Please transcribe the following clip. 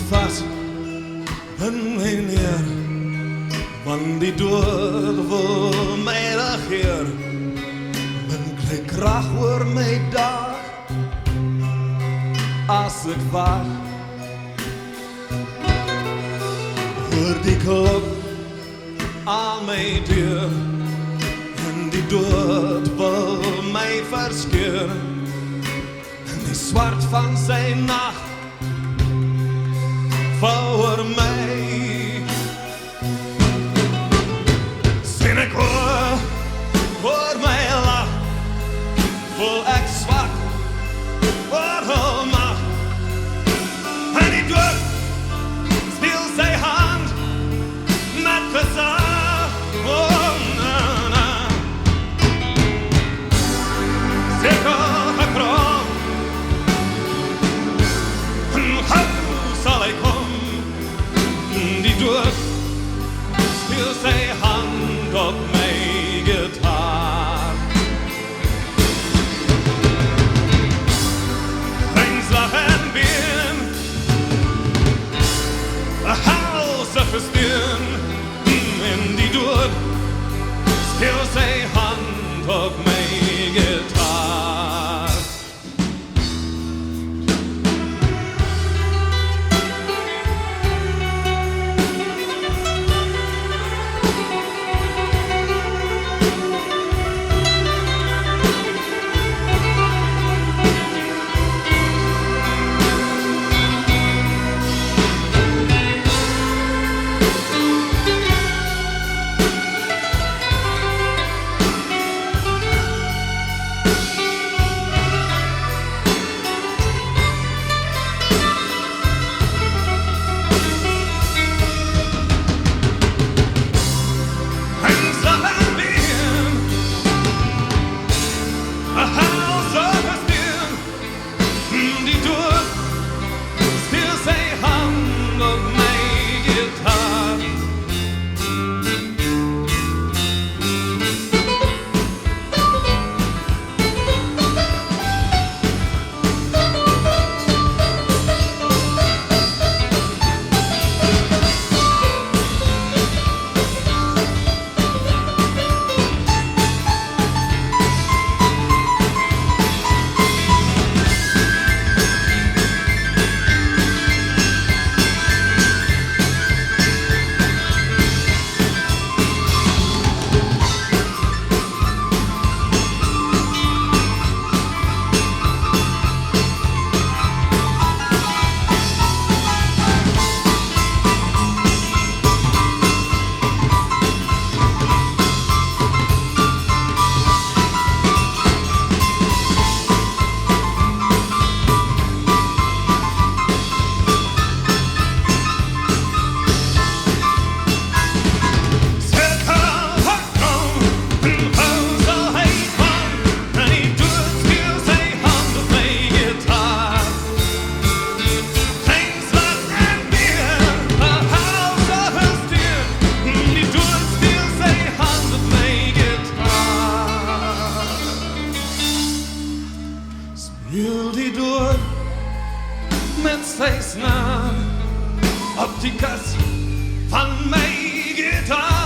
vas in my neer, want die dood wil my regeer. En kry krag oor my dag as ek wag. Hoor die klok aan my deur, en die dood wil my verskeur. En die swart van sy nag voor my. Sien ek hoor my lach, voel ek swak oor hul mag. En die dood speel sy hand met gesag. Oh, na, na. Seker gekrom, en gauw sal hy kom. Die dood speel sy hand op my gitaar. Ringslag en been, een helse versteen. En die dood speel sy hand op my gitaar. Speel die dood met sy snaar op die kas van my gitaar.